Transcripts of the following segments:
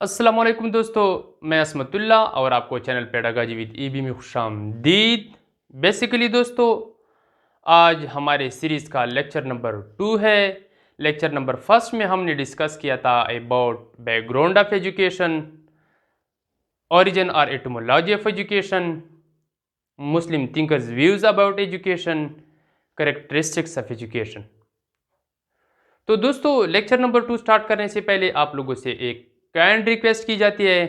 अस्सलाम वालेकुम दोस्तों, मैं असमतुल्ला और आपको चैनल पेडागाजी विद ईबी में खुशामदीद। बेसिकली दोस्तों, आज हमारे सीरीज़ का लेक्चर नंबर 2 है। लेक्चर नंबर फर्स्ट में हमने डिस्कस किया था about background of education, origin और etymology of education, Muslim thinkers views about education, characteristics of education. तो दोस्तों, लेक्चर नंबर 2 स्टार्ट करने से पहले आप लोगों से एक काइंड रिक्वेस्ट की जाती है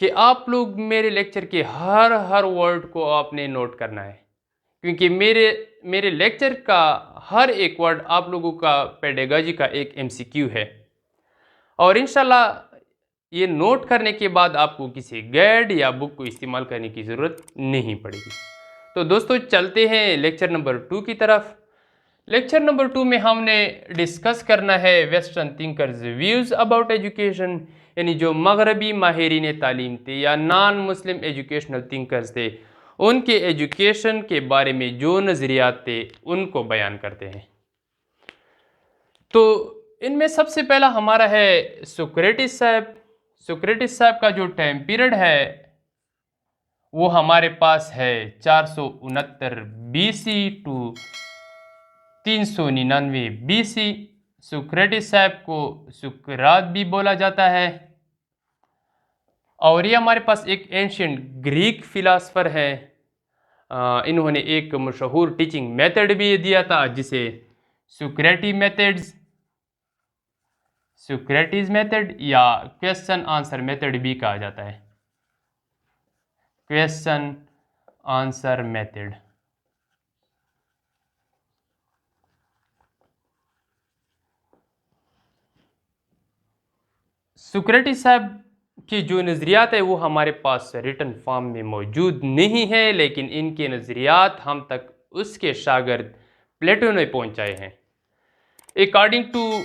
कि आप लोग मेरे लेक्चर के हर वर्ड को आपने नोट करना है, क्योंकि मेरे मेरे लेक्चर का हर एक वर्ड आप लोगों का पेडागॉजी का एक एमसीक्यू है। और इंशाल्लाह ये नोट करने के बाद आपको किसी गाइड या बुक को इस्तेमाल करने की ज़रूरत नहीं पड़ेगी। तो दोस्तों, चलते हैं लेक्चर नंबर 2 की तरफ। लेक्चर नंबर 2 में हमने डिस्कस करना है western thinkers views about education, यानी जो मगरबी माहिरीन तालीम थे या नॉन मुस्लिम एजुकेशनल थिंकर्स थे, उनके एजुकेशन के बारे में जो नज़रियात थे उनको बयान करते हैं। तो इनमें सबसे पहला हमारा है सोक्रेटिस साहब। सोक्रेटिस साहब का जो टाइम पीरियड है वो हमारे पास है 469 BC टू 399 BC। सुक्रेटिस साहब को सुकरात भी बोला जाता है और ये हमारे पास एक एंशियंट ग्रीक फिलासफर है। इन्होंने एक मशहूर टीचिंग मेथड भी दिया था जिसे सुक्रेटिस मेथड या क्वेश्चन आंसर मेथड भी कहा जाता है। Question answer method. सुक्रेटिस साहब की जो नज़रियात है वो हमारे पास रिटन फॉर्म में मौजूद नहीं है, लेकिन इनके नज़रियात हम तक उसके शागिर्द प्लेटो ने पहुंचाए हैं। According to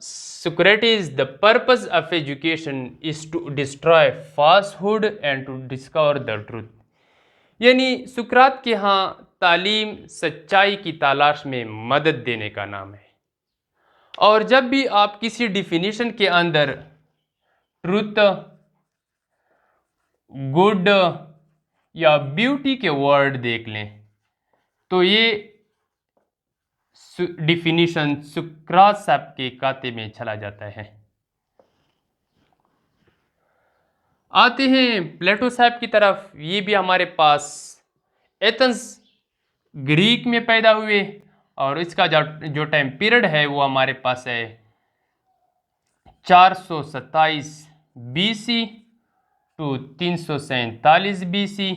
Socrates, the purpose of education is to destroy falsehood and to discover the truth। यानी सुकरात के यहाँ तालीम सच्चाई की तलाश में मदद देने का नाम है। और जब भी आप किसी डिफिनीशन के अंदर ट्रुथ, गुड या ब्यूटी के वर्ड देख लें तो ये डिफिनीशन सुकरात साहब के खाते में चला जाता है। आते हैं प्लेटो साहब की तरफ। ये भी हमारे पास एथेंस ग्रीक में पैदा हुए और इसका जो टाइम पीरियड है वो हमारे पास है 427 BC टू 347 BC।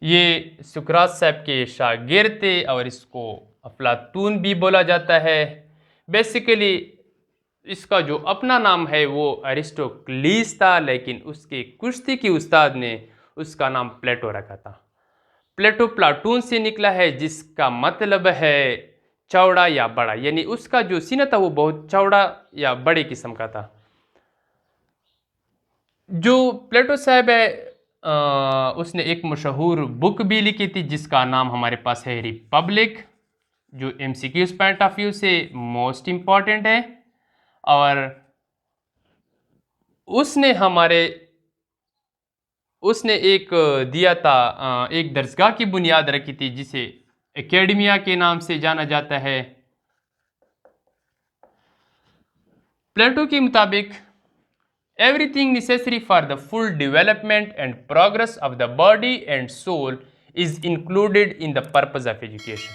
ये सुकरात साहब के शागिर्द थे और इसको अफलातून भी बोला जाता है। बेसिकली इसका जो अपना नाम है वो अरिस्टोक्लीस था, लेकिन उसके कुश्ती की उस्ताद ने उसका नाम प्लेटो रखा था। प्लेटो प्लाटून से निकला है जिसका मतलब है चौड़ा या बड़ा, यानी उसका जो सीना था वो बहुत चौड़ा या बड़े किस्म का था। जो प्लेटो साहब है उसने एक मशहूर बुक भी लिखी थी जिसका नाम हमारे पास है रिपब्लिक, जो एमसीक्यूज पॉइंट ऑफ व्यू से मोस्ट इम्पॉर्टेंट है। और उसने एक दिया था, एक दरसगाह की बुनियाद रखी थी जिसे एकेडमिया के नाम से जाना जाता है। प्लेटो के मुताबिक everything necessary for the full development and progress of the body and soul is included in the purpose of education.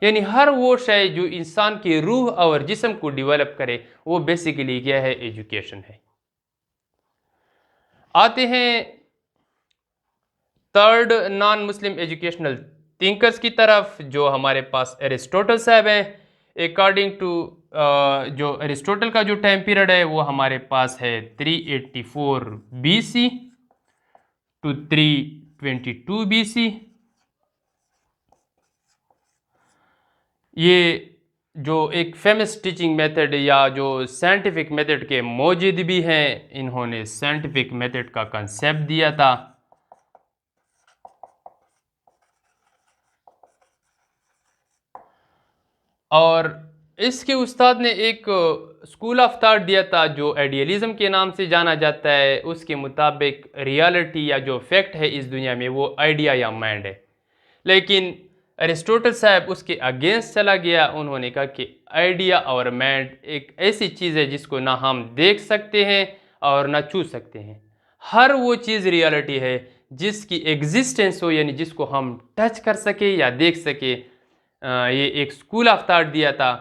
यानी हर वो शय जो इंसान की रूह और जिस्म को डेवलप करे वो बेसिकली क्या है, एजुकेशन है। आते हैं third non Muslim educational thinkers की तरफ, जो हमारे पास एरिस्टोटल साहब हैं। अकॉर्डिंग टू जो एरिस्टोटल का जो टाइम पीरियड है वो हमारे पास है 384 BC टू 322 BC। ये जो एक फेमस टीचिंग मेथड या जो साइंटिफिक मेथड के मौजूद भी हैं, इन्होंने साइंटिफिक मेथड का कंसेप्ट दिया था। और इसके उस्ताद ने एक स्कूल ऑफ थॉट दिया था जो आइडियलिज्म के नाम से जाना जाता है। उसके मुताबिक रियलिटी या जो फैक्ट है इस दुनिया में वो आइडिया या माइंड है। लेकिन अरिस्टोटल साहब उसके अगेंस्ट चला गया। उन्होंने कहा कि आइडिया और माइंड एक ऐसी चीज़ है जिसको ना हम देख सकते हैं और ना छू सकते हैं। हर वो चीज़ रियलिटी है जिसकी एग्जिस्टेंस हो, यानी जिसको हम टच कर सके या देख सके। ये एक स्कूल ऑफ थॉट दिया था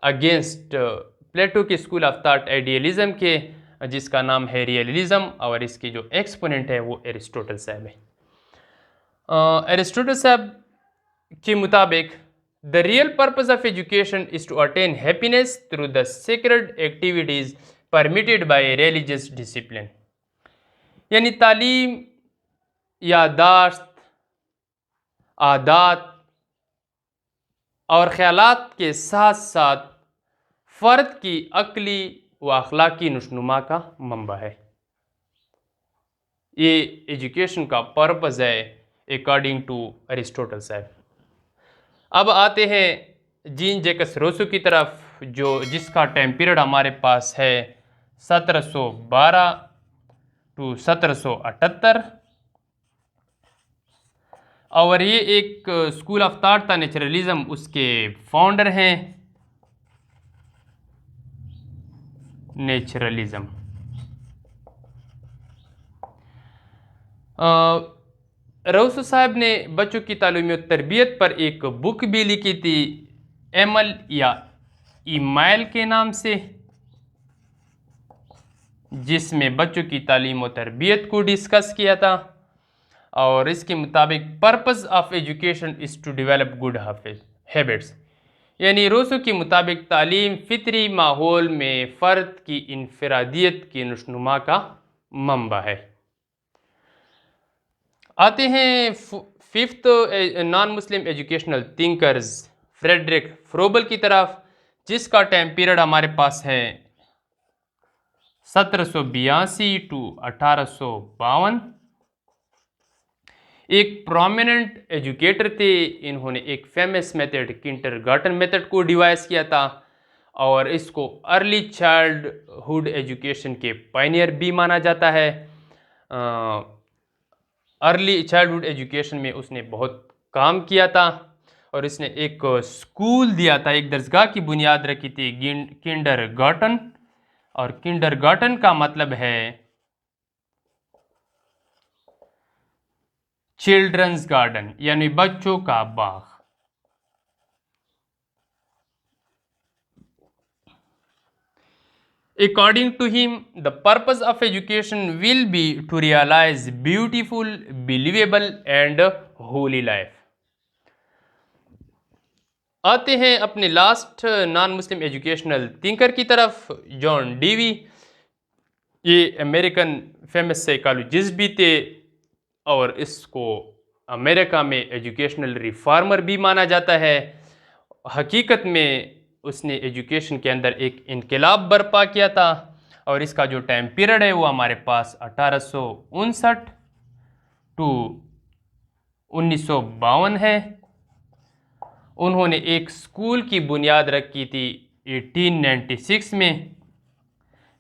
अगेंस्ट प्लेटो के स्कूल ऑफ थॉट आइडियलिज्म के, जिसका नाम है रियलिज्म, और इसकी जो एक्सपोनेंट है वो एरिस्टोटल साहब है। एरिस्टोटल साहब के मुताबिक the real purpose of education is to attain happiness through the sacred activities permitted by religious discipline, यानी तालीम, यादाश्त, आदात और ख्यालात के साथ साथ फ़र्द की अक्ली व अखलाकी नुशनुमा का मंबा है। ये एजुकेशन का पर्पज़ है अकॉर्डिंग टू अरिस्टोटल साहब। अब आते हैं जीन जैकस रूसो की तरफ, जिसका टाइम पीरियड हमारे पास है 1712 टू 1778, और ये एक स्कूल ऑफ थॉट था नेचुरलिज्म। उसके फाउंडर हैं नेचुरलिज्म। रूसो साहब ने बच्चों की तालीम और तरबियत पर एक बुक भी लिखी थी, एमल या ईमाइल के नाम से, जिसमें बच्चों की तालीम और तरबियत को डिस्कस किया था। और इसके मुताबिक purpose of education is to develop good habits, यानी रूसो के मुताबिक तालीम फितरी माहौल में फ़र्द की इनफरादियत की नुशनुमा का मंबा है। आते हैं fifth non Muslim educational thinkers Friedrich Froebel की तरफ, जिसका टाइम पीरियड हमारे पास है 1782 टू 1852। एक प्रोमिनेंट एजुकेटर थे। इन्होंने एक फेमस मेथड किंडरगार्टन मेथड को डिवाइस किया था और इसको अर्ली चाइल्डहुड एजुकेशन के पायनियर भी माना जाता है। अर्ली चाइल्डहुड एजुकेशन में उसने बहुत काम किया था और इसने एक स्कूल दिया था, एक दरसगाह की बुनियाद रखी थी, किंडरगार्टन। और किंडरगार्टन का मतलब है चिल्ड्रंस गार्डन, यानी बच्चों का बाग। According to him, the purpose of education will be to realize beautiful, believable and holy life. आते हैं अपने last non Muslim educational thinker की तरफ, जॉन डीवी। ये अमेरिकन फेमस साइकोलॉजिस्ट भी थे और इसको अमेरिका में एजुकेशनल रिफॉर्मर भी माना जाता है। हकीकत में उसने एजुकेशन के अंदर एक इनकलाब बर्पा किया था और इसका जो टाइम पीरियड है वो हमारे पास 1859 टू 1952 है। उन्होंने एक स्कूल की बुनियाद रखी थी 1896 में,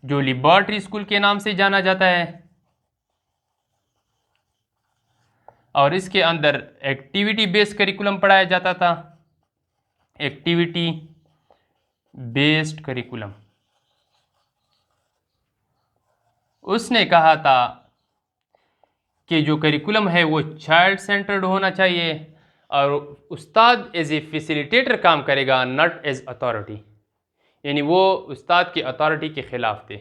जो लिबर्टी स्कूल के नाम से जाना जाता है, और इसके अंदर एक्टिविटी बेस्ड करिकुलम पढ़ाया जाता था। Activity based curriculum. उसने कहा था कि जो करिकुलम है वो चाइल्ड सेंटर्ड होना चाहिए और उस्ताद एज ए फैसिलिटेटर काम करेगा, नॉट एज अथॉरिटी, यानी वो उस्ताद की अथॉरिटी के ख़िलाफ़ थे।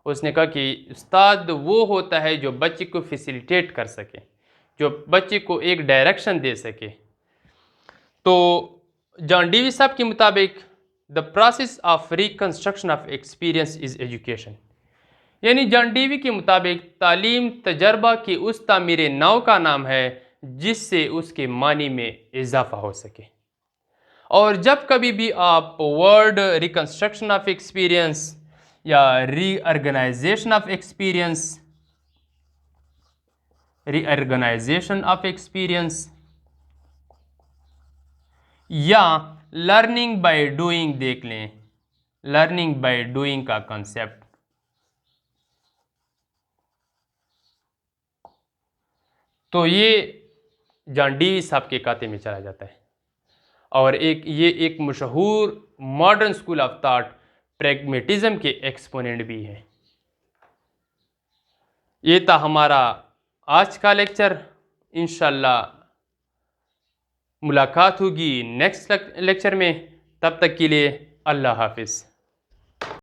उसने कहा कि उस्ताद वो होता है जो बच्चे को फैसिलिटेट कर सके, जो बच्चे को एक डायरेक्शन दे सके। तो जॉन डीवी साहब के मुताबिक the process of reconstruction of experience is education, यानी जॉन डीवी के मुताबिक तालीम तजर्बा की उस तामीर नौ का नाम है जिससे उसके मानी में इजाफा हो सके। और जब कभी भी आप वर्ड रिकन्स्ट्रक्शन ऑफ एक्सपीरियंस या reorganisation of experience, reorganisation of experience या लर्निंग बाय डूइंग देख लें, लर्निंग बाय डूइंग का कॉन्सेप्ट। तो ये जॉन डेवी आपके खाते में चला जाता है। और ये एक मशहूर modern school of thought pragmatism के एक्सपोनेंट भी हैं। ये था हमारा आज का लेक्चर। इंशाल्लाह मुलाकात होगी नेक्स्ट लेक्चर में। तब तक के लिए अल्लाह हाफिज़।